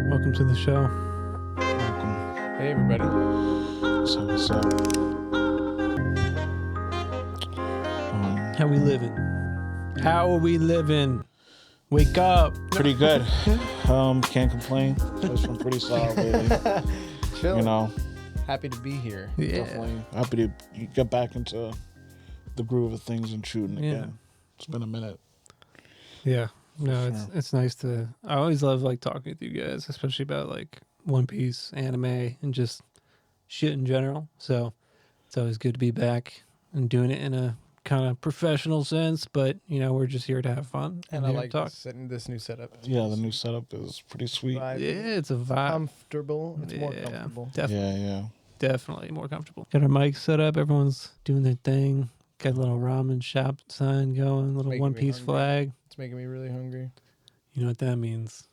Welcome to the show. Welcome. Hey, everybody. So what's up? How we living? How are we living? Wake up. Pretty good. Can't complain. It's been pretty solid lately. Chill. You know, Happy to be here. Yeah. definitely happy to get back into the groove of things and shooting Yeah. again. It's been a minute. Yeah. No, sure. it's nice to. I always love like talking with you guys, especially about like One Piece, anime, and just shit in general. So it's always good to be back and doing it in a kind of professional sense. But you know, we're just here to have fun And I here to like talk. this new setup. Yeah, the new setup is pretty sweet. Vibe. Yeah, it's a vibe. Comfortable. It's more Yeah, comfortable. Yeah. Definitely more comfortable. Got our mics set up. Everyone's doing their thing. Got a little ramen shop sign going. Little making One me Piece hungry. flag. It's making me really hungry. You know what that means?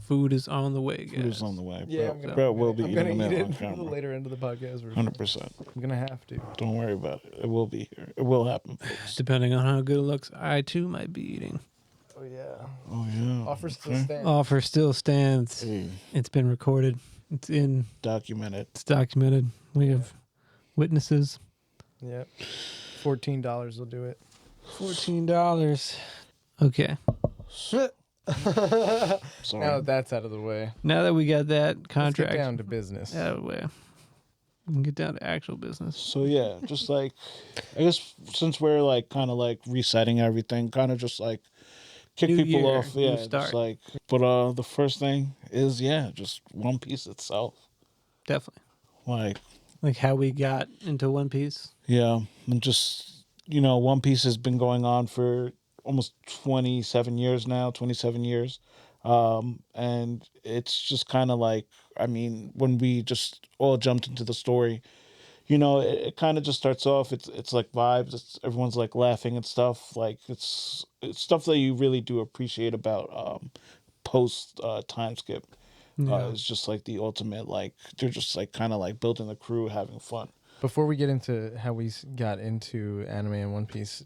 Food is on the way, guys. Food is on the way. Yeah, Brett will be I'm eating gonna it eat on it a little camera. later into the podcast. 100%. I'm gonna have to. Don't worry about it. It will be here. It will happen, folks. Depending on how good it looks, I too might be eating. Oh yeah. Oh, yeah. Offer still Okay. stands. Offer still stands. Hey, It's been recorded. It's documented. It's documented. We have witnesses. Yep. $14 will do it. $14. Okay. Sorry. Now that that's out of the way, Now that we got that let's contract get down to business. out of the way, we can get down to actual business. So yeah, just like I guess since we're like kind of like resetting everything, kind of just like kick New people year, off. new Yeah, start. just like. But the first thing is just One Piece itself. Definitely. Like How we got into One Piece. yeah, and just One Piece has been going on for almost 27 years now. 27 years. And it's just kind of like, I mean, when we just all jumped into the story, it kind of just starts off. It's like vibes. Everyone's like laughing and stuff. Like it's stuff that you really do appreciate about post time skip. Yeah. It's just like the ultimate. Like they're just like kind of like building the crew, having fun. Before we get into how we got into anime and One Piece,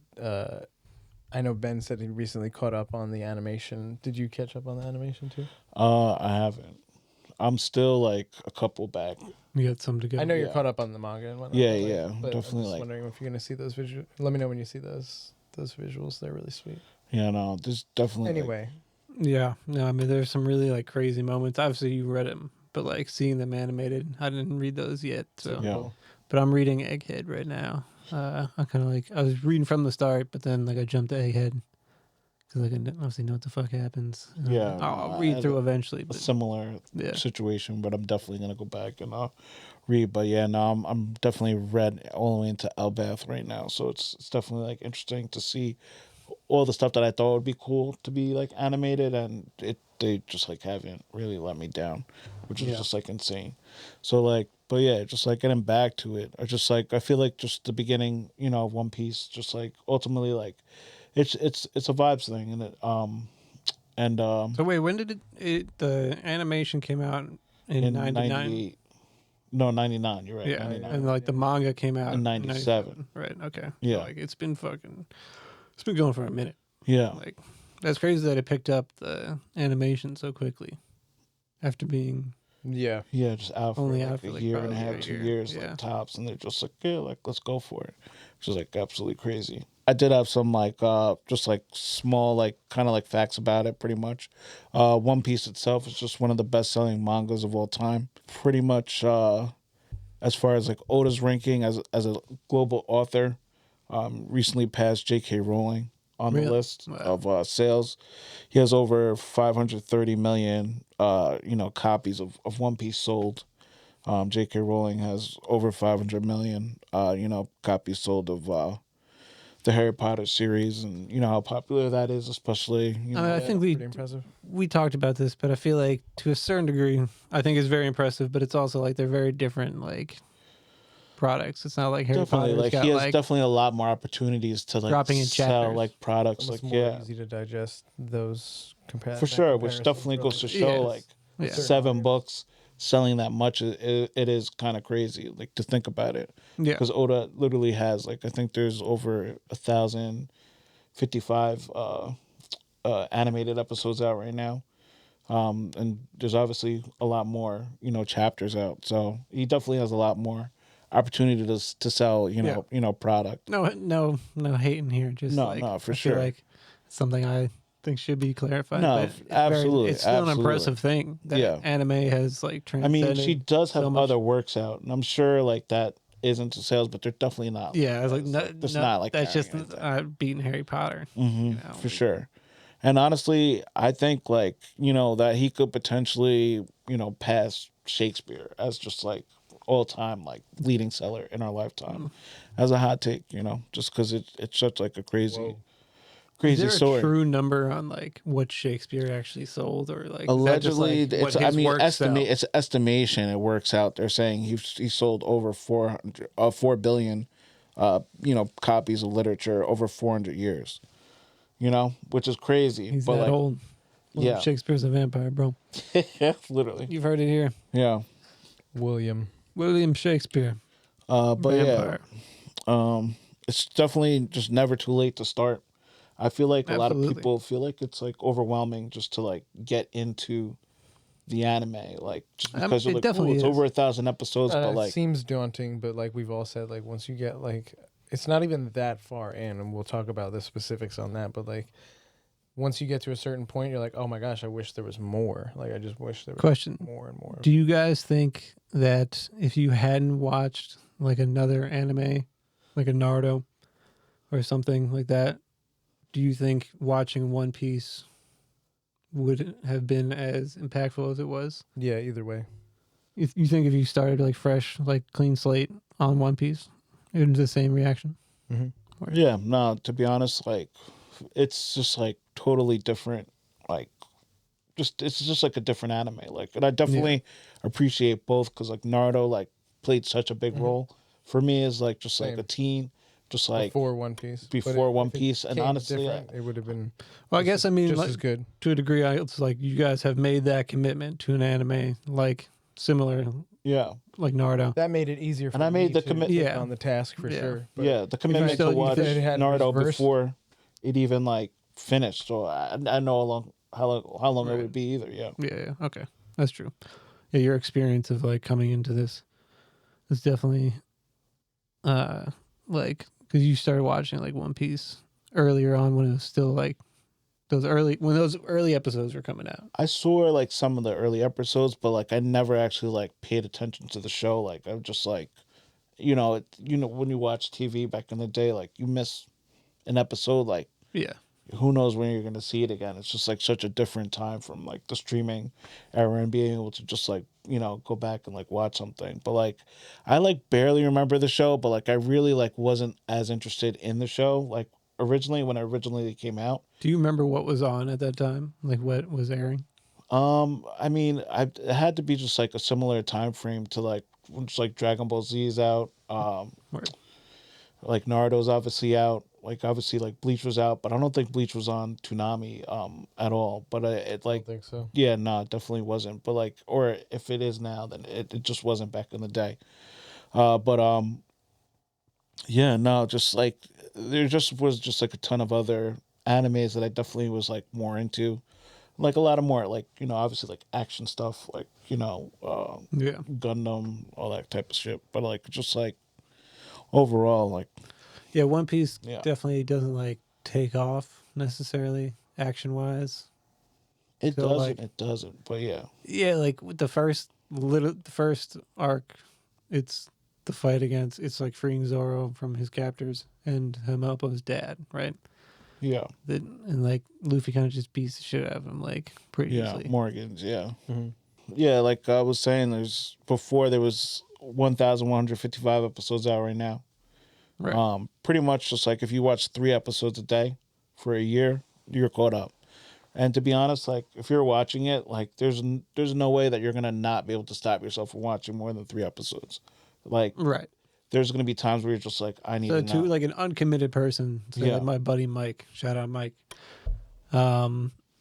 I know Ben said he recently caught up on the animation. Did you catch up on the animation too? I haven't. I'm still like a couple back. You got some to go. I know you're Yeah. caught up on the manga and whatnot. Yeah, But definitely, I'm just like- wondering if you're gonna see those visuals. Let me know when you see those visuals. They're really sweet. Yeah, no, there's definitely like, Anyway, Yeah. No, I mean, there's some really like crazy moments. Obviously, you read them, but like seeing them animated, I didn't read those yet. So, Yeah. cool. but I'm reading Egghead right now. I kind of like I was reading from the start, but then like I jumped to Egghead because I can obviously know what the fuck happens. Yeah, I'll no, read I- through eventually. a But similar yeah, situation, but I'm definitely gonna go back and read. But yeah, no, I'm definitely read all the way into Elbath right now, so it's definitely like interesting to see all the stuff that I thought would be cool to be like animated, and they just like haven't really let me down, which is Yeah. just like insane. So like, but yeah, just like getting back to it, or just like I feel like just the beginning, of One Piece, just like ultimately like it's a vibes thing, and So wait, when did the animation came out in 99? 98. No, 99. You're right. Yeah, 99. and like the manga came out In 97. Right. Okay. Yeah. So, like it's been going for a minute. Yeah. Like that's crazy that it picked up the animation so quickly after being Yeah. Yeah, just out for Only like out for, a like, year and a probably half, a 2 year. years, Yeah. like tops, and they're just like, yeah, like let's go for it. Which is like absolutely crazy. I did have some like just like small like kind of like facts about it. Pretty much, One Piece itself is just one of the best selling mangas of all time. Pretty much, as far as like Oda's ranking as a global author, recently passed J.K. Rowling on the Really? list Wow. of sales. He has over 530 million, copies of One Piece sold. J.K. Rowling has over 500 million, copies sold of the Harry Potter series, and you know how popular that is, especially. I think pretty impressive. we talked about this, but I feel like to a certain degree, I think it's very impressive. But it's also like they're very different like products. It's not like Harry Definitely, Potter's like got he has like definitely a lot more opportunities to like Dropping in sell chapters. like products, It's like more yeah, easy to digest those for sure. Which definitely goes to show Yes. like Yeah. 7 books selling that much. It is kind of crazy, like to think about it. Yeah. Because Oda literally has like I think there's over 1,055 animated episodes out right now. And there's obviously a lot more, chapters out. So he definitely has a lot more opportunity to sell, Yeah. product. No hating here. Just No, like no, for I feel sure. like it's something I think should be clarified, No, but absolutely, it's still an absolutely. impressive thing that Yeah. anime has like I mean, she transcended does have so much. other works out, and I'm sure like that isn't to sales, but they're definitely not Yeah, I was like, as no, like that's no, not like that's carrying just anything. beating Harry Potter. For Like, sure. And honestly, I think like that he could potentially pass Shakespeare as just like all time like leading seller in our lifetime, mm. as a hot take, just because it's such like a crazy Whoa. Is crazy there a story. true number on like what Shakespeare actually sold, or like is that just Allegedly, like what it's I his mean works sell? it's estimation. It works out. They're saying he sold over 4 billion, copies of literature over 400 years. Which is crazy. He's But that like, old. Well, yeah, Shakespeare's a vampire, bro. literally, You've heard it here. yeah. William. William Shakespeare, But yeah, vampire. it's definitely just never too late to start. I feel like a lot of Absolutely. people feel like it's like overwhelming just to like get into the anime, like just because you're It like, oh, definitely it's is. over 1,000 episodes, but It like, seems daunting, but like we've all said, like once you get like, it's not even that far in, and we'll talk about the specifics on that. But like, once you get to a certain point, you're like, oh my gosh, I wish there was more. Like, I just wish there was Question: more and more. do you guys think that if you hadn't watched like another anime, like a Naruto or something like that, do you think watching One Piece would have been as impactful as it was? Yeah, either way. If you think if you started like fresh, like clean slate on One Piece, it would be the same reaction. Mm-hmm. yeah, no, to be honest, like, it's just like totally different, like, just it's just like a different anime, like, and I Yeah, definitely appreciate both because like Naruto like played such a big Mm-hmm. role for me as like just like a Same. teen, just like Before One Piece, but before One if it Piece, and came honestly, different, it would have been well, I guess I mean just like as good. to a degree, it's like you guys have made that commitment to an anime like similar, yeah, like Naruto. That made it easier for and I me made the to commit, take Yeah, on the task for yeah, sure. But yeah, the if I, commitment to still you watch if it finish. had Naruto reversed, before it even like finished, so I know how long it Right. would be either. Yeah, Yeah, okay, that's true. Yeah, your experience of like coming into this is definitely uh like because you started watching like One Piece earlier on when it was still like those early episodes were coming out. I saw like some of the early episodes, but like I never actually like paid attention to the show. Like I'm just like, when you watch TV back in the day, like you miss an episode, like Yeah, who knows when you're gonna see it again. It's just like such a different time from like the streaming era and being able to just like go back and like watch something. But like I like barely remember the show, but like I really like wasn't as interested in the show like originally when it originally came out. do you remember what was on at that time, like what was airing? I mean, it had to be just like a similar time frame to like when just like Dragon Ball Z is out. Or Like Naruto's obviously out. Like obviously like Bleach was out, but I don't think Bleach was on Toonami at all. But it I don't like think so. yeah, no, it definitely wasn't. But like, or if it is now, then it just wasn't back in the day. But yeah, no, just like there just was just like a ton of other animes that I definitely was like more into, like a lot of more like obviously like action stuff, like yeah, Gundam, all that type of shit. But like just like overall, like yeah. One Piece yeah, definitely doesn't like take off necessarily action wise. it So like doesn't. But yeah, yeah, like with the first arc, it's the fight against it's like freeing Zoro from his captors and Helmeppo's dad, right? yeah, And like Luffy kind of just beats the shit out of him like pretty yeah, easily. Morgan's, yeah, Mm-hmm. yeah. Like I was saying, there was 1,155 episodes out right now. Right. Pretty much just like if you watch 3 episodes a day for a year, you're caught up. And to be honest, like if you're watching it, like there's no way that you're gonna not be able to stop yourself from watching more than 3 episodes. Like Right. there's gonna be times where you're just like, I need So to to know. like an uncommitted person, say like Yeah, my buddy Mike, shout out Mike,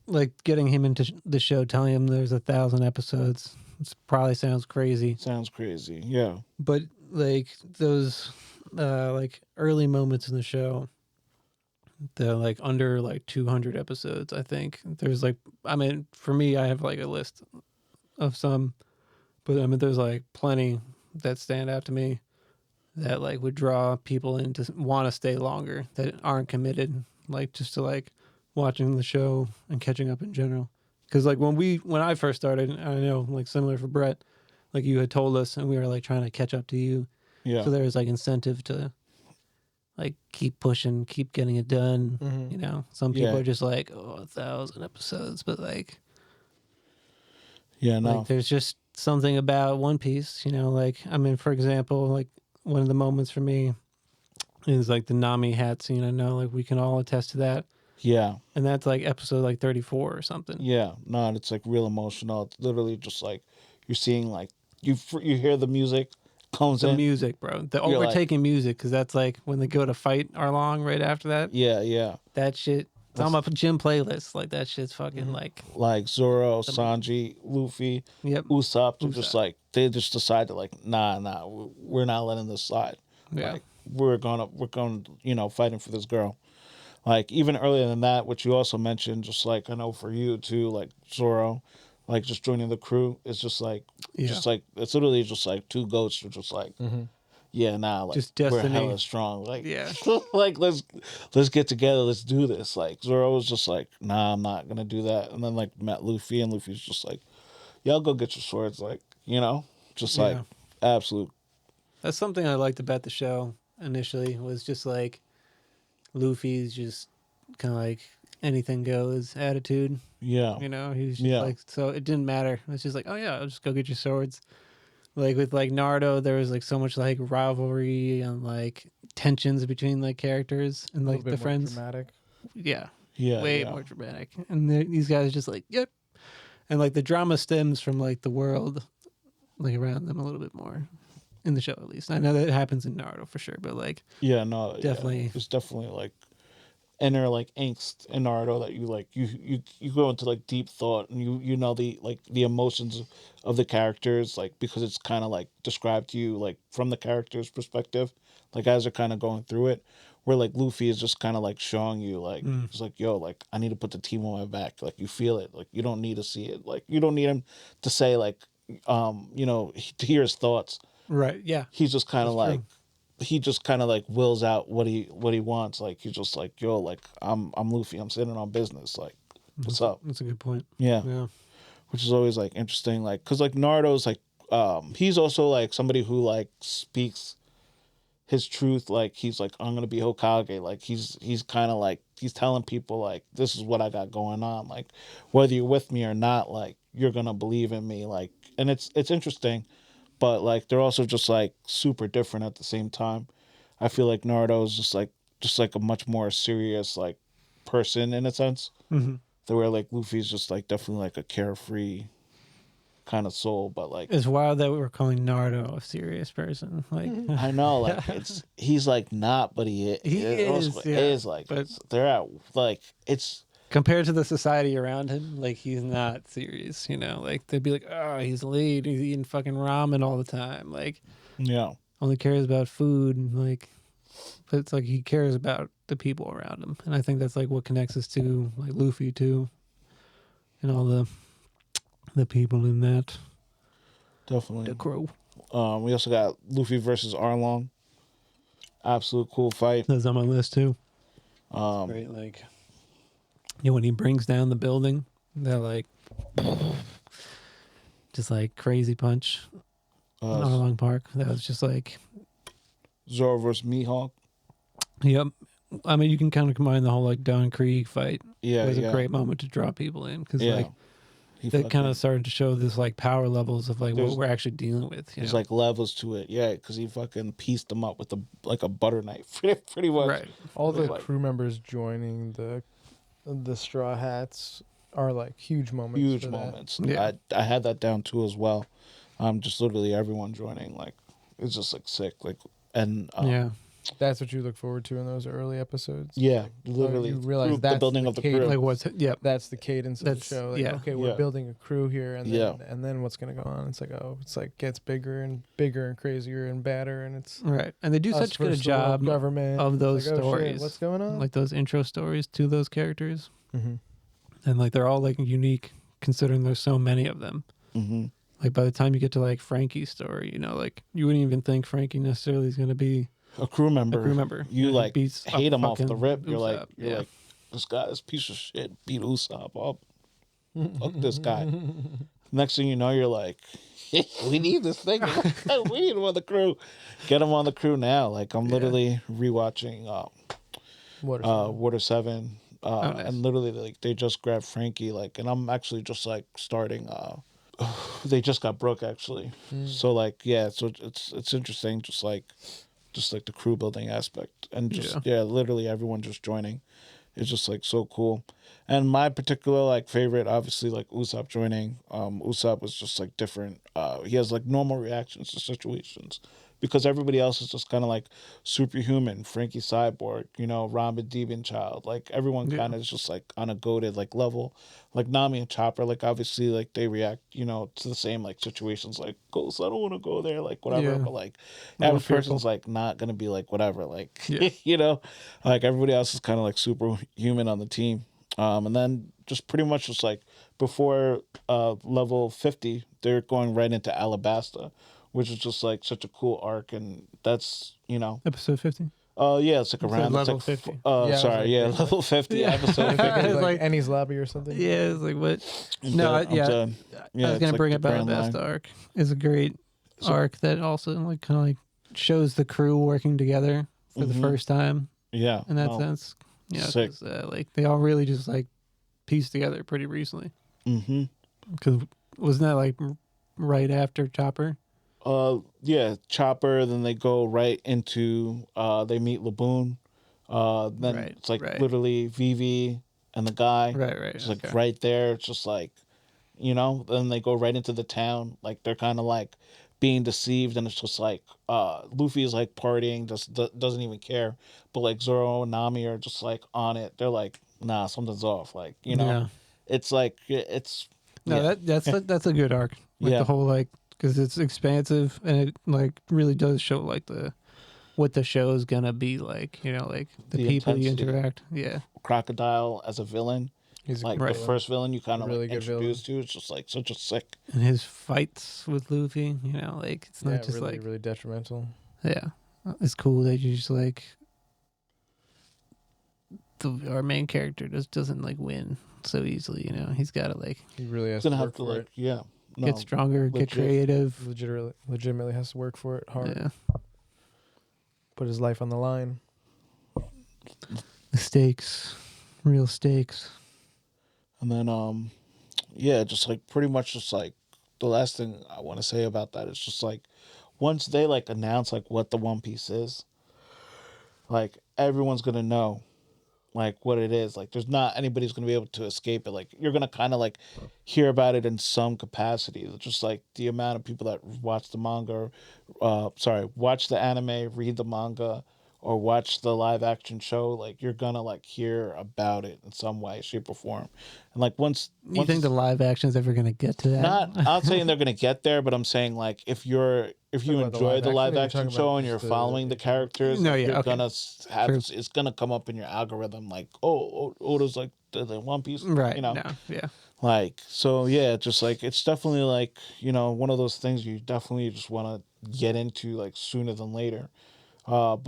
like getting him into the show, telling him there's 1,000 episodes, it probably sounds crazy, sounds crazy. Yeah, but like those like early moments in the show, they're like under like 200 episodes. I think there's like, I mean, for me, I have like a list of some, but I mean, there's like plenty that stand out to me that like would draw people in to want to stay longer that aren't committed, like just to like watching the show and catching up in general. Because like when I first started, I know like similar for Brett, like you had told us, and we were like trying to catch up to you. Yeah. So there was like incentive to like keep pushing, keep getting it done. Mhm. You know, some people Yeah. are just like, oh, 1,000 episodes, but like Yeah. No. there's just something about One Piece. You know, like I mean, for example, like one of the moments for me is like the Nami hat scene. I know like we can all attest to that, Yeah. and that's like episode like 34 or something. Yeah. No. It's like real emotional. It's literally just like you're seeing like you hear the music comes The in. music, bro. The You're like- overtaking music, because that's like when they go to fight Arlong right after that. Yeah. Yeah. That shit. It's on my gym playlist. Like that shit's fucking Like Zoro, Sanji, Luffy, Yep. Usopp, they're just Usopp. like they just decide to like nah, we're not letting this slide. Yeah. Like we're going fighting for this girl. Like even earlier than that, which you also mentioned, just like I know for you too, like Zoro, like just joining the crew is just like Yeah. just like it's literally just like two goats who just like yeah, nah, like Just we're destiny. hella strong. Like Yeah. like let's get together, let's do this. Like Zoro was just like, nah, I'm not gonna do that. And then like met Luffy and Luffy's just like, y'all go get your swords, like, just like Yeah. absolute That's something I liked about the show initially, was just like Luffy's just kind of like anything goes attitude. yeah. You know, he's just Yeah. like, so it didn't matter. It's just like, oh yeah, I'll just go get your swords. Like with like Naruto, there was like so much like rivalry and like tensions between like characters and A little like bit the more friends. dramatic. Yeah, Yeah. way yeah. more dramatic. And these guys are just like, yep. And like the drama stems from like the world, like around them a little bit more in the show, at least. I know that it happens in Naruto for sure, but like Yeah, no, Definitely. Yeah. It's definitely like inner like angst in Naruto that you like you go into like deep thought and you know the like the emotions of the characters like because it's kind of like described to you like from the character's perspective like as they're kind of going through it where like Luffy is just kind of like showing you like it's like yo like I need to put the team on my back like you feel it like you don't need to see it like you don't need him to say like to hear his thoughts right, yeah, he's just kind of That's like he just kind of like wills out what he wants. Like he's just like, yo, like I'm Luffy. I'm sitting on business. Like, what's up? that's a good point. Yeah, Yeah, which is always like interesting. Like, cause like Naruto's like, he's also like somebody who like speaks his truth. Like he's like, I'm gonna be Hokage. Like he's kind of like he's telling people like this is what I got going on. Like whether you're with me or not, like you're gonna believe in me. Like, and it's interesting but like they're also just like super different at the same time. I feel like Naruto is just like a much more serious like person in a sense. mm-hmm. The way like Luffy's just like definitely like a carefree kind of soul, but like It's wild that we were calling Naruto a serious person. Like, I know like he's like not, but he is, yeah, is like but- they're at like it's compared to the society around him, like he's not serious. You know, like they'd be like, oh, he's late. He's eating fucking ramen all the time. Like, yeah only cares about food. And like, but it's like he cares about the people around him, and I think that's like what connects us to like Luffy too, and all the people in that. definitely. The crew. We also got Luffy versus Arlong. Absolute cool fight. That's on my list too. Um, Right, like, you know, when he brings down the building, they're like, just like crazy punch in Arlong Park. That was just like, Zoro versus Mihawk. yep. I mean, you can kind of combine the whole like Don Krieg fight. Yeah, It was yeah. a great moment to draw people in because Yeah. like He that fucking- kind of started to show this like power levels of like There's- what we're actually dealing with. You There's know? like levels to it, yeah, because he fucking pieced them up with a butter knife, pretty much. right. All the Like- crew members joining the Straw Hats are like huge moments. Huge for that. moments. Yeah. I had that down too as well. Just literally everyone joining, like it's just like sick, like and Yeah. That's what you look forward to in those early episodes. Yeah, Oh, literally. you realize the that's building the of the cadence. crew. Like what's yep. That's the cadence of That's- the show. Like, yeah. okay, we're Yeah. building a crew here, and then Yeah. and then what's gonna go on? It's like, oh, it's like gets bigger and bigger and crazier and badder, and it's Right, and they do us such good a versus the world job government of It's those like, oh, shit, stories. what's going on? like those intro stories to those characters, mm-hmm. and like they're all like unique considering there's so many of them. Mm-hmm. Like by the time you get to like Frankie's story, you know, like you wouldn't even think Frankie necessarily is going to be A crew member. a crew member. You he like beats hate up him off the fucking rip. You're Usopp. like, this guy's piece of shit. Beat Usopp up. Fuck this guy. Next thing you know, you're like, we need this thing. We need him on the crew. Get him on the crew now. Like I'm literally rewatching Water 7. Nice. And literally like they just grabbed Frankie, like, and I'm actually just like starting they just got Brooke actually. So like yeah, so it's interesting, just like the crew building aspect, and just literally everyone just joining. It's just like so cool. And my particular like favorite, obviously like Usopp joining. Usopp was just like different. He has like normal reactions to situations because everybody else is just kind of like superhuman. Frankie Cyborg, you know, Robin Demon Child. Like everyone kind of is just like on a goated like level. Like Nami and Chopper, like obviously like they react, you know, to the same like situations. Like Ghost, I don't want to go there, like whatever. Yeah. But like More average fearful. person's like not gonna be like whatever. Like Yeah. you know, like everybody else is kind of like superhuman on the team. And then just pretty much just like before level 50, they're going right into Alabasta, which is just like such a cool arc, and that's, you know, Episode 50. yeah, it's like You said around level like 50. Yeah, I was sorry, like, yeah, wait, level 50, Yeah. episode It's 50. like, Like- Annie's Lobby or something. Yeah, it's like what? I'm No, done, I'm done. Yeah, I was it's gonna like bring the up Grand Alabasta Line. arc. Is a great So- arc that also like kind of like shows the crew working together for the Mhm. first time Yeah, in that no. sense. You know, Sick. 'cause, like they all really just like pieced together pretty recently. Mm-hmm. Because wasn't that like right after Chopper? Yeah, Chopper. Then they go right into they meet Laboon. Then Right, it's like right. literally Vivi and the guy. Right. It's like right there. It's just like, you know. Then they go right into the town. Like they're kind of like being deceived, and it's just like Luffy is like partying, just doesn't even care. But like Zoro and Nami are just like on it. They're like, nah, something's off. Like you know, Yeah. it's like it's No, yeah. that's a good arc. Like Yeah. the whole like because it's expansive and it like really does show like what the show is gonna be like. You know, like the The people you intensity. interact. Yeah. Crocodile as a villain. He's a Like good the villain. first villain you kind of Really like good villain. introduced to, it's just like such a sick. And his fights with Luffy, you know, like it's not Yeah, just really, like really detrimental. yeah, it's cool that you just like our main character just doesn't like win so easily. You know, he's got to like He really has He's to gonna work have to for like it. yeah. No, get stronger, get legit. creative. Legitimately has to work for it hard. Yeah, Put his life on the line. the stakes, real stakes. And then yeah, just like pretty much just like the last thing I want to say about that is just like once they like announce like what the One Piece is, like everyone's gonna know like what it is. Like there's not anybody's gonna be able to escape it. Like you're gonna kind of like hear about it in some capacity. Just like the amount of people that watch the manga, watch the anime, read the manga, or watch the live action show. Like you're gonna like hear about it in some way, shape, or form. And like once You think the live action is ever gonna get to that? not not saying they're gonna get there, but I'm saying like if you Talking about the enjoy live the live action, or you're action talking show about and you're just the- following the characters, No, like, yeah, you're okay. gonna have True. it's gonna come up in your algorithm like Oda's like the One Piece, Right. you know, No. Yeah. like so yeah, just like it's definitely like you know one of those things you definitely just want to get into like sooner than later, but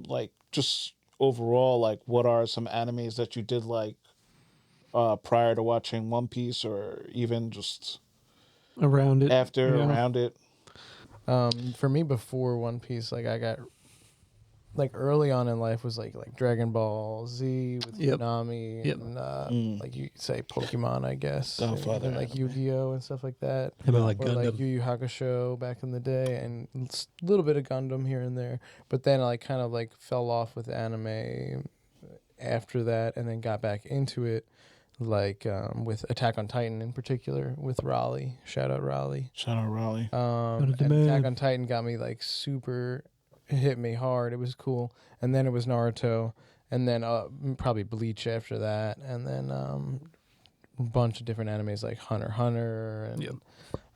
like just overall like what are some animes that you did like prior to watching One Piece or even just Around it. after you know? around it. For me, before One Piece, like I got like early on in life was like Dragon Ball Z with Yep. Nami Yep. and like you say Pokemon, I guess, Oh, and father even, like anime. Yu-Gi-Oh and stuff like that, How about like or like Gundam? Yu Yu Hakusho back in the day, and a little bit of Gundam here and there. But then I like kind of like fell off with anime after that, and then got back into it. Like with Attack on Titan in particular, with Raleigh. Shout out Raleigh. Shout out Raleigh. Shout out to And man. Attack on Titan got me like super hit me hard. It was cool. And then it was Naruto, and then probably Bleach after that, and then a bunch of different animes like Hunter x Hunter, and Yep.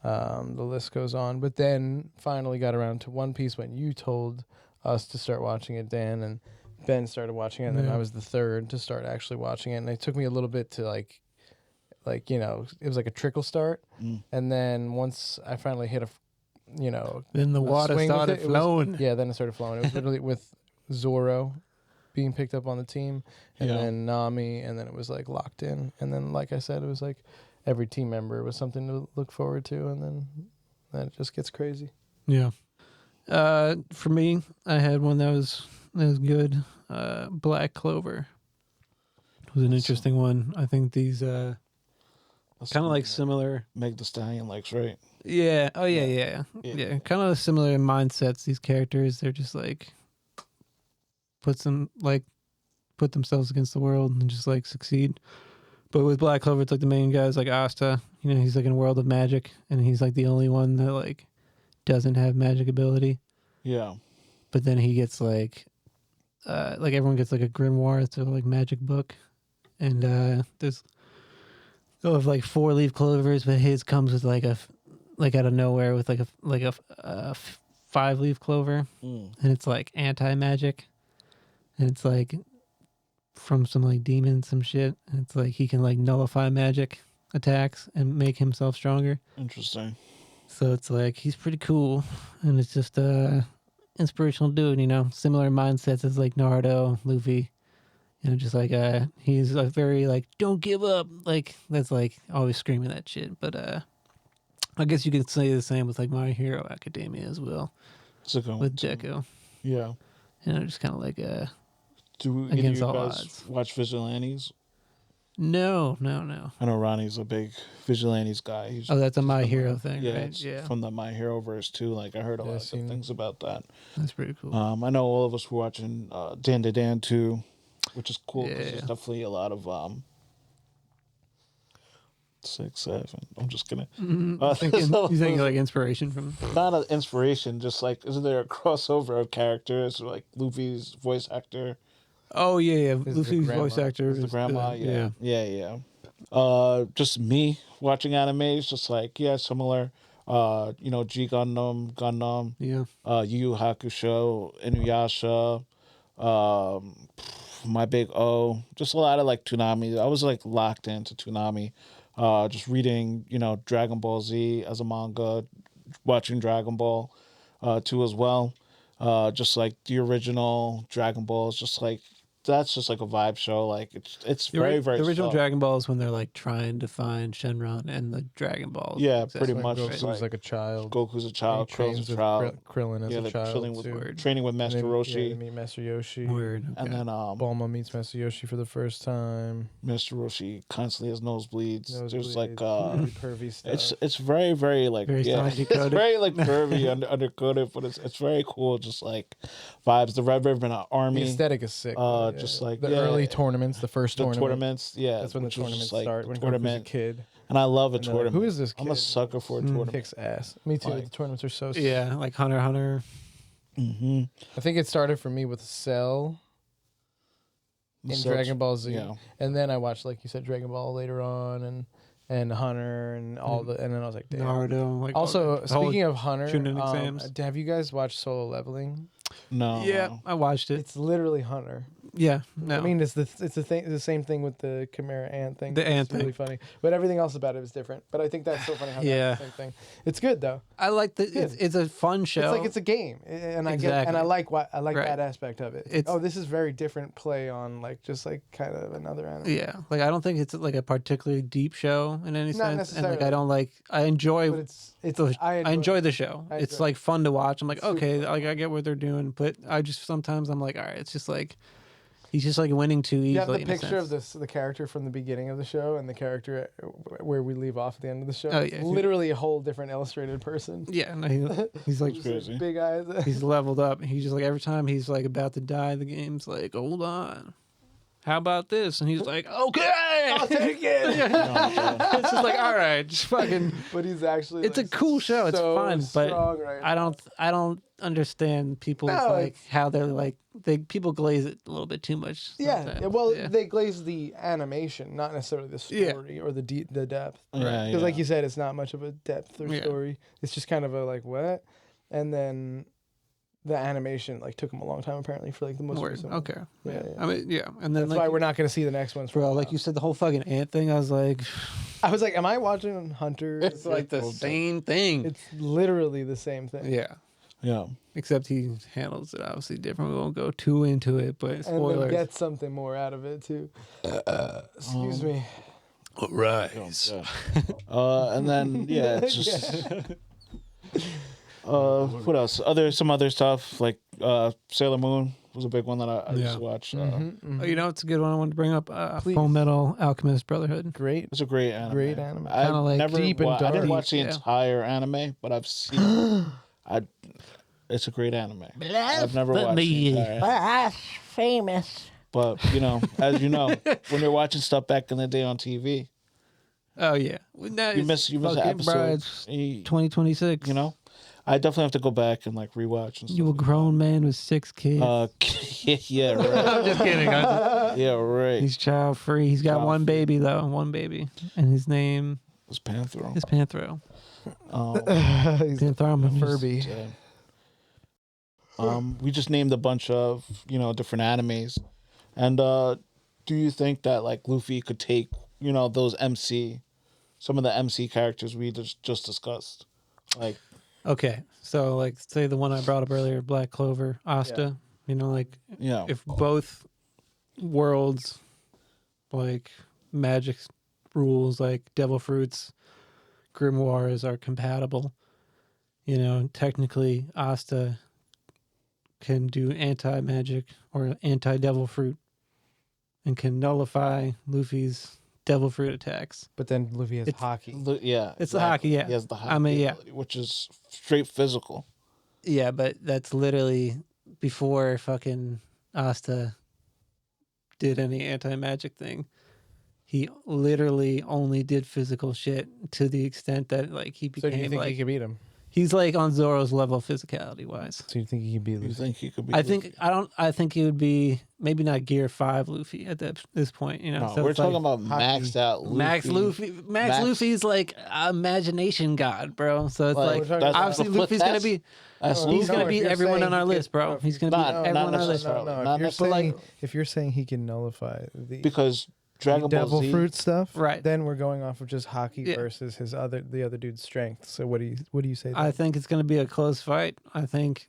the list goes on. But then finally got around to One Piece when you told us to start watching it, Dan, and Ben started watching it, and then Yeah. I was the third to start actually watching it, and it took me a little bit to like it was like a trickle start, and then once I finally hit Then the a water swing with started it was- flowing. yeah, then it started flowing. It was literally with Zoro being picked up on the team, and Yeah. then Nami, and then it was like locked in, and then like I said, it was like every team member was something to look forward to, and then it just gets crazy. Yeah. For me, I had one that was good. Black Clover was an interesting one. I think these That's kind of like something similar. that Meg the Stallion likes, right? Yeah. Oh yeah, Yeah. yeah. Yeah. Yeah. Kind of similar mindsets. These characters, they're just like put themselves against the world and just like succeed. But with Black Clover, it's like the main guy is like Asta. You know, he's like in a world of magic, and he's like the only one that like doesn't have magic ability. Yeah. But then he gets like everyone gets like a grimoire, it's a like magic book, and there's they'll have like 4-leaf clovers, but his comes with like like out of nowhere with like a 5-leaf clover, Mm. and it's like anti magic, and it's like from some like demon some shit, and it's like he can like nullify magic attacks and make himself stronger. Interesting. So it's like he's pretty cool, and it's just inspirational dude, you know, similar mindsets as like Naruto, Luffy, you know, just like he's a very like don't give up, like that's like always screaming that shit. But I guess you could say the same with like My Hero Academia as well, It's a good one, with too. Deku, Yeah. you know, just kind of like Do either of Against you all guys odds. watch Vigilantes? no. I know Ronnie's a big Vigilantes guy. He's Oh, that's a My from the- Hero thing, yeah, right? it's Yeah, from the My Hero verse too. Like I heard a Yeah, lot of seen- good things about that. that's pretty cool. I know all of us were watching Dan to Dan too, which is cool because Yeah. there's definitely a lot of 6, 7. I'm just gonna You think like inspiration from? not an inspiration, just like isn't there a crossover of characters like Luffy's voice actor, Oh yeah. the Luffy's voice grandma. actor the is grandma, yeah. yeah. Just me watching anime is just like similar. G Gundam, Yeah. Yu Yu Hakusho, Inuyasha, My Big O, just a lot of like Toonami. I was like locked into Toonami, just reading, Dragon Ball Z as a manga, watching Dragon Ball 2 as well. Just like the original Dragon Ball is just like that's just like a vibe show. Like it's very very the original slow. Dragon Ball is when they're like trying to find Shenron and the Dragon Balls. Yeah, Exactly. pretty When much. Goku's Just like, like a child. Goku's a He child, trains Krill's a with child. Krillin as Yeah, a they're child chilling with too. training with And Master then, Roshi, Yeah, they meet Master Yoshi. Weird. Okay. and then Bulma meets Master Yoshi for the first time. Master Roshi constantly has nosebleeds. There's like really pervy stuff. it's very very like Very it's decoded. very like pervy undercoded, but it's very cool. Just like vibes. The Red Ribbon the Army, aesthetic is sick. though, just like, the yeah. early tournaments, the first the tournament. tournaments. Yeah, That's when the which was tournaments just, like, start. the When Goku's a tournament, kid. and I love a And they're like, tournament. who is this kid? I'm a sucker for a tournament. Kicks ass. Me too. Like- the tournaments are so. Yeah, like Hunter x Hunter. Mm-hmm. I think it started for me with Cell in Dragon Ball Z, Yeah, and then I watched, like you said, Dragon Ball later on, and Hunter and all the, and then I was like, damn. Naruto. Like Also, speaking of Hunter, Chunin exams. have you guys watched Solo Leveling? no, yeah, no. I watched it. It's literally Hunter. Yeah, no. I mean, it's the same thing with the Chimera Ant thing. The ant It's really funny, but everything else about it is different. But I think that's so funny how Yeah. that's the same thing. It's good though. I like the. It's a fun show. It's like it's a game, and I get, and Exactly. I like Right. that aspect of it. It's- Oh, this is very different play on like just like kind of another anime. Yeah, like I don't think it's like a particularly deep show in any Not sense, and like necessarily. I don't like. I enjoy. But it's I enjoy the show. I It's enjoy like fun to watch. I'm like, Super okay, fun. like I get what they're doing, but I just sometimes I'm like, all right, it's just like he's just like winning too easily. You have the in a picture of sense. the character from the beginning of the show and the character where we leave off at the end of the show. Oh, It's yeah. literally a whole different illustrated person. Yeah, no, he's like Just, like, Crazy. big eyes. he's leveled up. He's just like every time he's like about to die, the game's like, hold on. how about this? And he's like, okay, I'll take it. it's just like, all right, just fucking. But he's actually. It's a cool show. It's so fun, but strong right I don't understand people's No, like how they're like people glaze it a little bit too much. Yeah, sometimes. well, Yeah. they glaze the animation, not necessarily the story or the the depth. Yeah, Because, like you said, it's not much of a depth or Yeah. story. It's just kind of a like what, and then the animation like took them a long time apparently for like the most Word. recent one. Okay. Yeah, yeah. I mean, yeah, and then That's like, why we're not going to see the next ones. For a bro, while. like you said, the whole fucking ant thing. I was like, I was like, am I watching Hunter? it's like the same thing. It's literally the same thing. Yeah. Yeah. Except he handles it obviously different. We won't go too into it, but And then spoilers. get something more out of it too. Excuse me. All right. And then yeah, it's just what else? Some other stuff like Sailor Moon was a big one that I used to watch. Oh, you know, it's a good one I wanted to bring up. Please. Full Metal Alchemist Brotherhood. Great. It's a great anime. Great anime. I've Kinda like never deep and I didn't dark. watch the Yeah. entire anime, but I've seen. It's a great anime. I've never watched the entire anime. Us famous. But as you know, when you're watching stuff back in the day on TV, Oh yeah. Well, now you it's miss an fucking, episode. bro, it's You 2026. I definitely have to go back and like rewatch and stuff. You a grown man with 6 kids. Yeah, right. I'm just kidding. Yeah, right. He's child free. He's got Child one baby though, one baby, and his name It's Panthro. is Panthro. He's Panthro Furby. We just named a bunch of different animes, and do you think that like Luffy could take those some of the MC characters we just discussed, like Okay, so like say the one I brought up earlier, Black Clover, Asta. Like if both worlds, like magic rules, like devil fruits, grimoires are compatible. Technically Asta can do anti-magic or anti-devil fruit and can nullify Luffy's devil fruit attacks. But then Luffy has It's- hockey. yeah, It's the hockey, yeah. He has the hockey I mean, yeah. ability, which is straight physical. Yeah, but that's literally before fucking Asta did any anti-magic thing. He literally only did physical shit to the extent that like he So do you became think like he could beat him? he's like on Zoro's level physicality wise. So you think he could beat You Luffy? think he could be? I think it would be maybe not Gear 5 Luffy at this point, No, So we're it's talking like about maxed out Luffy. Max Luffy's like imagination god, bro. So it's Like, like that's- obviously but Luffy's gonna that's- be That's No, he's no, gonna if beat you're everyone saying on our he list, could- bro. He's gonna Not- beat everyone not on our list. necessarily. No, Not if you're necessarily. saying if you're saying he can nullify the because Dragon Ball devil Z. fruit stuff, Right. Then we're going off of just hockey Yeah. versus the other dude's strength. So what do you say? I then? think it's gonna be a close fight. I think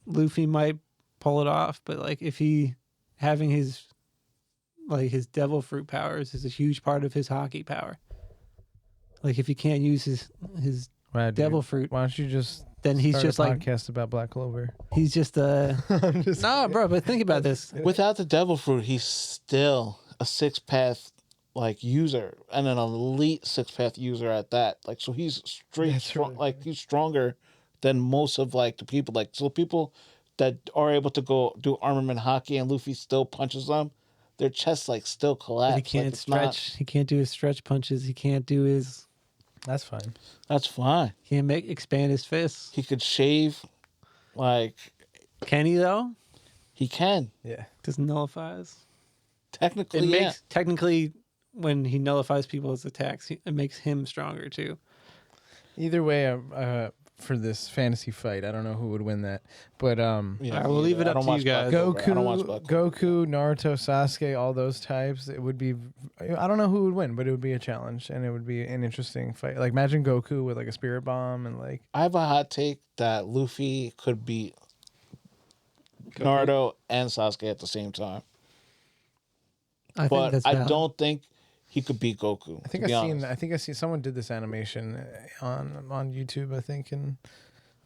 Luffy might pull it off, but like if he having his devil fruit powers is a huge part of his hockey power. Like if he can't use his Wow, dude, devil fruit, Why don't you just then he's start just a like podcast about Black Clover? he's just I'm just no, bro. But think about this. Without the devil fruit, he's still a six path like user and an elite six path user at that. Like so, he's straight That's strong. really Like he's stronger than most of like the people. Like so, people that are able to go do armament hockey and Luffy still punches them. Their chests like still collapse. But he Like, can't it's not- stretch. He can't do his stretch punches. He can't do his. That's fine. That's fine. He can't expand his fists. He could shave. Like Can he though? he can Yeah. Doesn't nullifies. technically. It Yeah. makes technically when he nullifies people's attacks, it makes him stronger too. Either way, for this fantasy fight, I don't know who would win that, but Yeah, I will leave it I up don't to you watch Black guys. Clover. I don't watch Goku, Black Clover. Naruto, Sasuke, all those types. It would be. I don't know who would win, but it would be a challenge, and it would be an interesting fight. Like imagine Goku with like a spirit bomb and like. I have a hot take that Luffy could beat Naruto and Sasuke at the same time. I think But that's I valid. don't think he could beat Goku. I think to be honest. I think I seen someone did this animation on YouTube. I think, and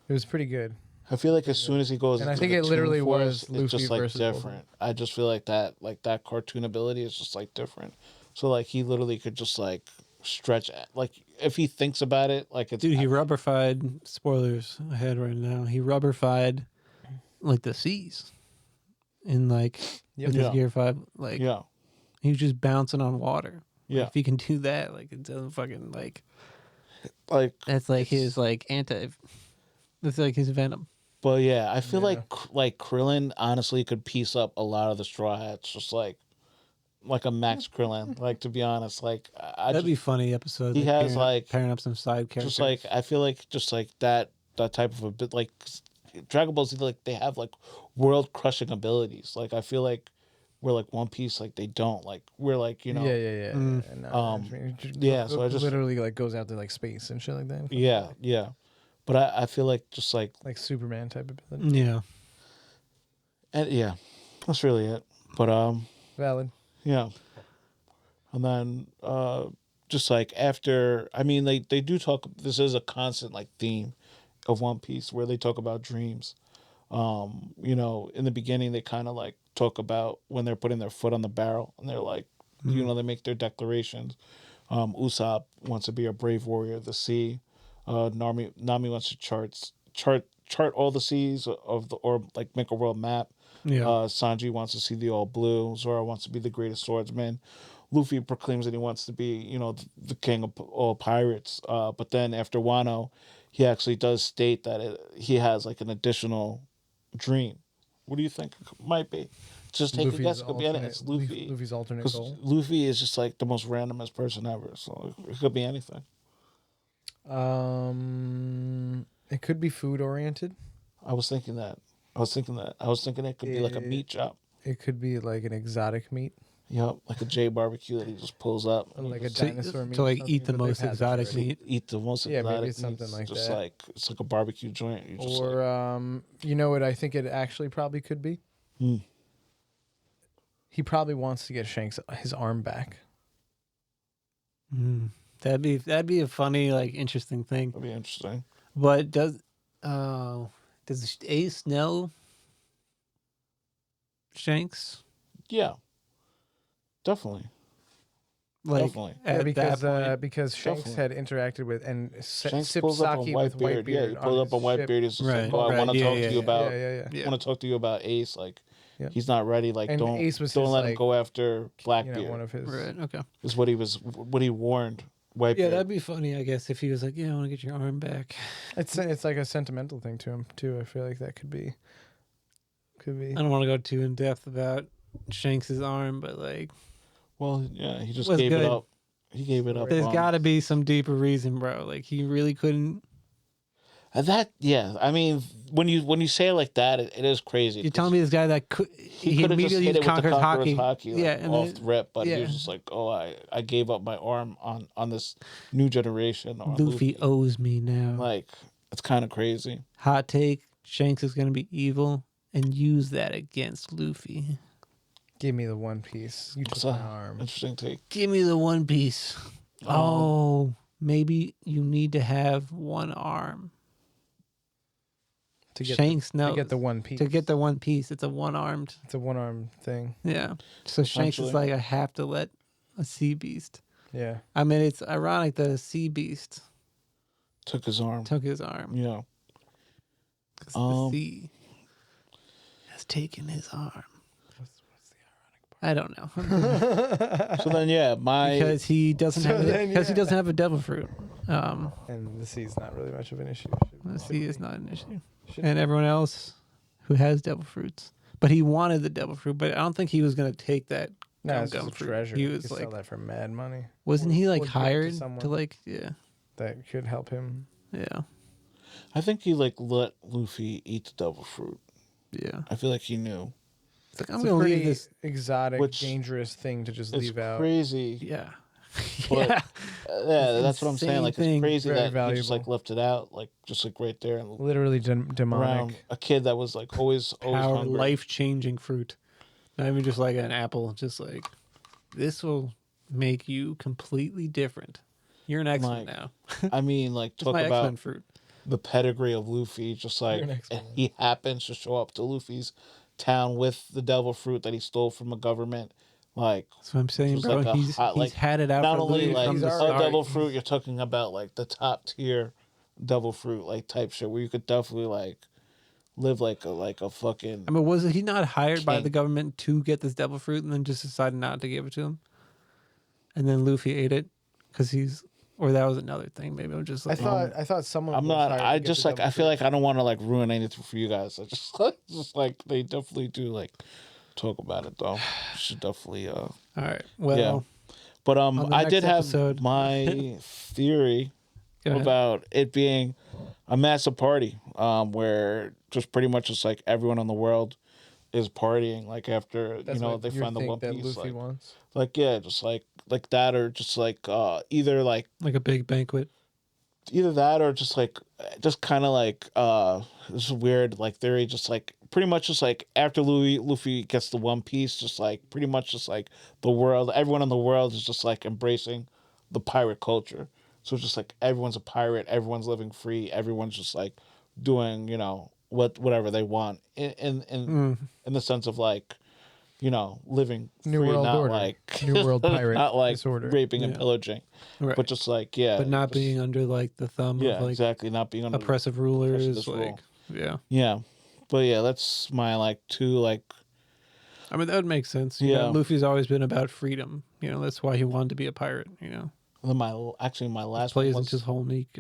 it was pretty good. I feel like as soon as he goes, And I into think the it literally Toon was Force, Luffy it's just like versus different. I just feel like that cartoon ability is just like different. So like he literally could just like stretch like if he thinks about it, like it's Dude, he rubberfied. Spoilers ahead right now. He rubberfied like the seas in like Yep. with his Yeah. Gear 5. Like yeah. He was just bouncing on water. Yeah. If he can do that, like it doesn't fucking like Like, that's like his like anti. That's like his venom. but yeah, I feel Yeah. like Krillin honestly could piece up a lot of the Straw Hats, just like a Max Krillin. Like, to be honest, like I That'd just be funny episode. he like, has like pairing up some side characters. just like I feel like just like that type of a bit like Dragon Ball Z, like they have like world crushing abilities. Like I feel like we're like One Piece, like they don't. Like we're like, you know, Yeah. Mm. And, yeah, so I just- literally like goes out to like space and shit like that. yeah. But I feel like just like Like Superman type ability. yeah. and yeah, that's really it. But Valid. yeah. And then just like after, I mean, they do talk, this is a constant like theme of One Piece where they talk about dreams. You know, in the beginning they kind of like talk about when they're putting their foot on the barrel and they're like, you know, they make their declarations. Usopp wants to be a brave warrior of the sea. Nami wants to chart all the seas of the, or like make a world map. Yeah. Sanji wants to see the all blue. Zoro wants to be the greatest swordsman. Luffy proclaims that he wants to be, you know, the king of all pirates. But then after Wano, he actually does state that he has like an additional dream. What do you think it might be? Just take a guess. It could be anything. It's Luffy. Luffy's alternate Because goal. Luffy is just like the most randomest person ever. So it could be anything. It could be food oriented. I was thinking that. I was thinking it could be like a meat shop. It could be like an exotic meat, Yep, like a J barbecue that he just pulls up. or like a So- dinosaur meat. to or like something, eat the but they've most had this exotic already. meat. Eat the most Yeah, maybe exotic it's something meats, like just that. like it's like a barbecue joint. You just like, Or you know what I think it actually probably could be? Hmm. He probably wants to get Shanks his arm back. Mm. That'd be a funny, like, interesting thing. that'd be interesting. But does Ace know Shanks? Yeah, definitely. Like Definitely. at Yeah, because that point? because Shanks Definitely. had interacted with and Shanks sipped pulls up on sake with Whitebeard. Yeah, he Whitebeard. pulled up on Whitebeard. He's just Right, like, "Oh, I right, want to yeah, talk yeah, to you yeah. about. Yeah. Yeah. I want to talk to you about Ace. Like, Yeah. he's not ready. Like, And don't Ace was don't his, let him like, go after Blackbeard." One of his. Right. Okay. Is what he warned Whitebeard. Yeah, that'd be funny, I guess, if he was like, "Yeah, I want to get your arm back." It's like a sentimental thing to him too. I feel like that could be. I don't want to go too in depth about Shanks's arm, but like, Well, yeah, he just Was gave good. it up. He gave it up. there's on- got to be some deeper reason, bro. Like, he really couldn't. Yeah. I mean, when you say it like that, it is crazy. You're telling me this guy that could he could've just immediately hit it with the conquers Conqueror's hockey. like, Yeah, and off then- the rip, but he yeah. was just like, "Oh, I gave up my arm on this new generation." Or Luffy owes me now. Like, it's kind of crazy. Hot take: Shanks is gonna be evil and use that against Luffy. Give me the One Piece. You took So, my arm. interesting take. Give me the One Piece. Oh, maybe you need to have one arm. To get Shanks knows to get the One Piece. to get the One Piece. It's a one-armed. It's a one arm thing. Yeah. So Shanks is Essentially. like, I have to let a sea beast. Yeah. I mean, it's ironic that a sea beast Took his arm. took his arm. Yeah. 'Cause the sea has taken his arm. I don't know. So then, yeah, because he doesn't have because he doesn't have a devil fruit. And the sea's not really much of an issue. The sea is not an issue. Should- And everyone else who has devil fruits. But he wanted the devil fruit, but I don't think he was going to take that No, gum it's just gum a fruit. treasure. He You was could like, sell that for mad money. wasn't he like or give it to hired someone. to like, yeah, That could help him. yeah, I think he like let Luffy eat the devil fruit. yeah. I feel like he knew. It's like, I'm It's a going to leave pretty this. exotic, Which- dangerous thing to just It's leave out. crazy. Yeah. But- yeah. Yeah, that's what I'm saying. insane Like, thing. it's crazy Very that he just like valuable. left it out, like just like right there and Literally around demonic. a kid that was like always Power, hungry. life changing fruit. Not even just like an apple, just like, this will make you completely different. You're an X-Men Like, now. I mean, like It's talk my about X-Men fruit. the pedigree of Luffy. Just like You're an X-Men. he happens to show up to Luffy's town with the devil fruit that he stole from a government. Like, That's what I'm saying, just bro. like a he's hot, like, had it out not for only Luffy like from the He's a start. devil fruit, you're talking about like the top tier devil fruit like type shit where you could definitely live like a fucking. I mean, was he not hired by King. the government to get this devil fruit and then just decided not to give it to him? And then Luffy ate it because or that was another thing. Maybe I'm just I like, thought someone. I'm was not. hired I to get just the like. devil I feel fruit. like I don't want to like ruin anything for you guys. I just just like they definitely do like talk about it though. Should definitely. all right, well, Yeah. But on the I next did have episode- my theory go ahead. about it being a massive party, where just pretty much just like everyone in the world is partying, like after That's they what you find the think One that Piece, Luffy wants. like yeah, just like that, or just like either like like a big banquet. either that or just kind of like this is weird like theory, just like pretty much just like after Luffy gets the One Piece, just like pretty much just like the world, everyone in the world is just like embracing the pirate culture. So it's just like everyone's a pirate, everyone's living free, everyone's just like doing whatever they want in the sense of like living New free, World not Order. like New World Pirate not like Disorder. raping and Yeah. pillaging, Right. but just like yeah, But not just- being under like the thumb yeah, of like exactly, not being under oppressive rulers. this Like, rule. yeah. Yeah, but yeah, that's my like two like I mean, that would make sense. You know, Yeah. Luffy's always been about freedom. You know, that's why he wanted to be a pirate. You know, my my last one plays was into his whole unique.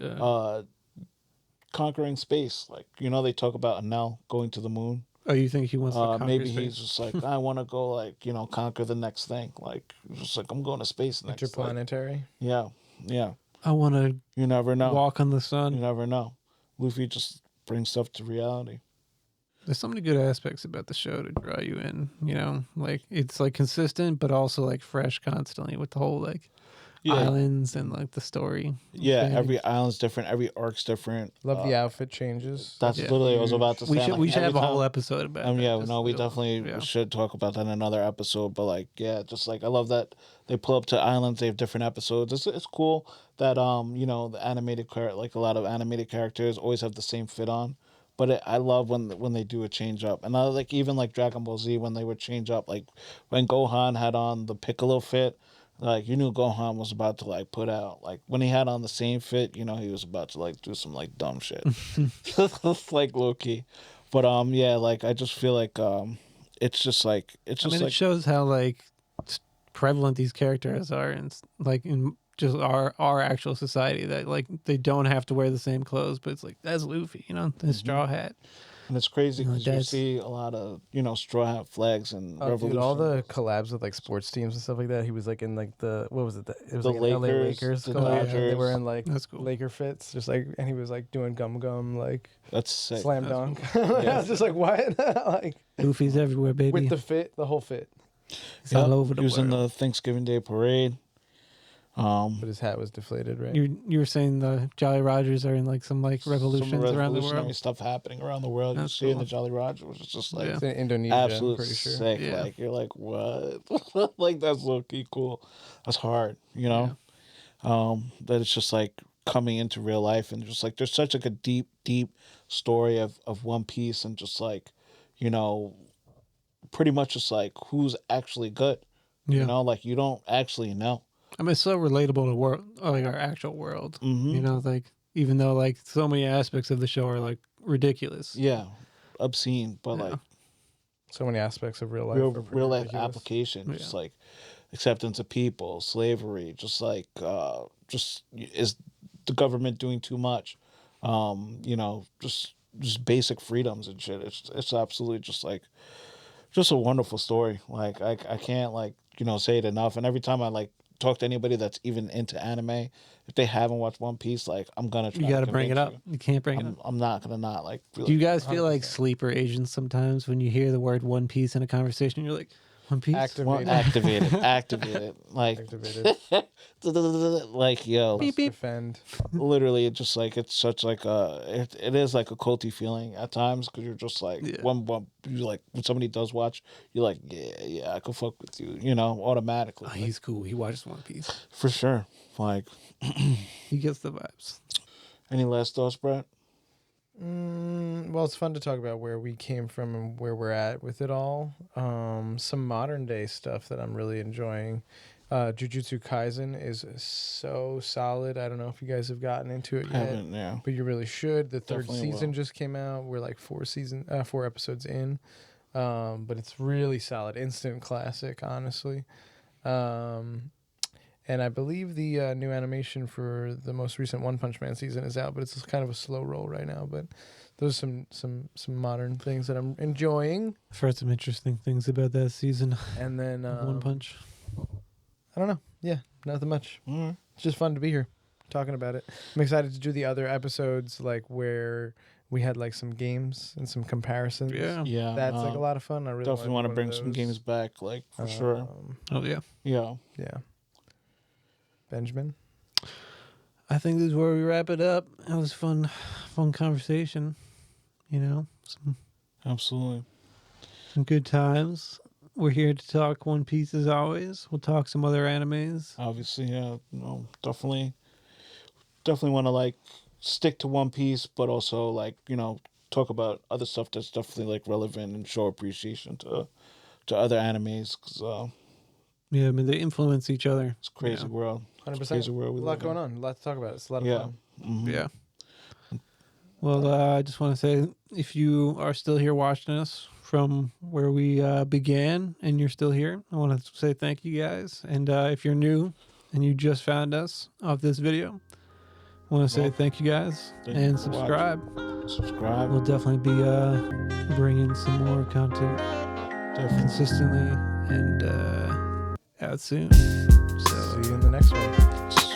conquering space. Like they talk about Enel going to the moon. Oh, you think he wants to conquer Maybe space? he's just like I want to go like conquer the next thing. Like just like I'm going to space next. Like, Interplanetary. yeah, yeah. I want to You never know. walk on the You sun. never know. Luffy just brings stuff to reality. There's so many good aspects about the show to draw you in. You know, like it's like consistent, but also like fresh constantly with the whole like Yeah, islands and like the story. yeah. thing. Every island's different. Every arc's different. Love the outfit changes. That's Yeah. literally what I was about to say. We should Like, we should every have a whole time- episode about. that, Yeah, just no, we to- definitely yeah. should talk about that in another episode. But like, yeah, just like I love that they pull up to islands. They have different episodes. It's cool that the animated like a lot of animated characters always have the same fit on. But I love when they do a change up, and I like even like Dragon Ball Z when they would change up, like when Gohan had on the Piccolo fit. Like you knew Gohan was about to like put out, like when he had on the same fit, he was about to like do some like dumb shit. Like low key. But yeah, like I just feel like it's just like I mean, it shows how like prevalent these characters are, and like in just our actual society that like they don't have to wear the same clothes, but it's like that's Luffy, his Mm-hmm. straw hat. and it's crazy because you that's- see a lot of straw hat flags and Oh, revolution. dude, all the collabs with like sports teams and stuff like that. He was like in like what was it? It was The like an LA Lakers, Lakers the collab. Dodgers. They were in like That's cool. Laker fits, just like, and he was like doing gum like That's sick. slam That's dunk. cool. I was just like, what? Like Luffy's everywhere, baby. with the fit, the whole fit. He's all over the He was in world. the Thanksgiving Day parade. But his hat was deflated, right? You were saying the Jolly Rogers are in like some like revolutions Some around the revolutionary world. stuff happening around the world. That's You see in cool. the Jolly Roger, which is just like Yeah. It's in Indonesia, absolute I'm pretty sure. sick. Yeah. Like you're like what? Like that's low key cool. That's hard, that it's just like coming into real life, and just like there's such like a deep story of One Piece, and just like pretty much just like who's actually good. Yeah. Like you don't actually know. I mean, it's so relatable to like our actual world. Mhm. Like even though like so many aspects of the show are like ridiculous. Yeah, obscene, but Yeah. like So many aspects of real life. real are pretty real life ridiculous. application, just Yeah. like acceptance of people, slavery, just like just is the government doing too much? Just basic freedoms and shit. It's absolutely just like just a wonderful story. Like I can't like say it enough. And every time I like talk to anybody that's even into anime, if they haven't watched One Piece, like I'm gonna try You to got to bring it up. convince You can't bring you. it up. I'm not gonna not like. Be Do you like, guys feel like 100%. sleeper agents sometimes when you hear the word One Piece in a conversation? You're like, One Piece? Activated. activated, like Activated. like yo, Must defend. literally it's just like it's such like it is like a culty feeling at times, because you're just like Yeah. one you like when somebody does watch, you're like yeah I could fuck with you automatically. Oh, he's cool. He watches One Piece. For sure. Like He gets the vibes. any last thoughts, Brett? Well, it's fun to talk about where we came from and where we're at with it all. Some modern day stuff that I'm really enjoying. Jujutsu Kaisen is so solid. I don't know if you guys have gotten into it yet, Haven't, yeah. but you really should. The third Definitely season will. just came out. We're like 4 episodes in, but it's really solid. Instant classic, honestly. And I believe the new animation for the most recent One Punch Man season is out, but it's kind of a slow roll right now. But those are some modern things that I'm enjoying. I've heard some interesting things about that season And then of One Punch. I don't know. Yeah, nothing much. All right. It's just fun to be here talking about it. I'm excited to do the other episodes, like where we had like some games and some comparisons. Yeah. Yeah. That's like a lot of fun. I really Definitely want to one of bring some those. games back, like for sure. Oh yeah. Yeah. Yeah. Benjamin. I think this is where we wrap it up. It was fun conversation. You know, Absolutely. some good times. We're here to talk One Piece as always. We'll talk some other animes. Obviously, yeah. No, definitely want to like stick to One Piece, but also like talk about other stuff that's definitely like relevant and show appreciation to other animes because Yeah, I mean they influence each other. it's a crazy Yeah. world. 100%. Crazy world we A lot live going in. on. A lot to talk about. It's a lot of Yeah. fun. Mhm. Yeah. Well, I just want to say if you are still here watching us from where we began and you're still here, I want to say thank you guys. And if you're new and you just found us off this video, I want to say Well, thank you guys thank you and for subscribe. Subscribe. We'll definitely be bringing some more content Definitely. consistently and out soon. So See you in the next one.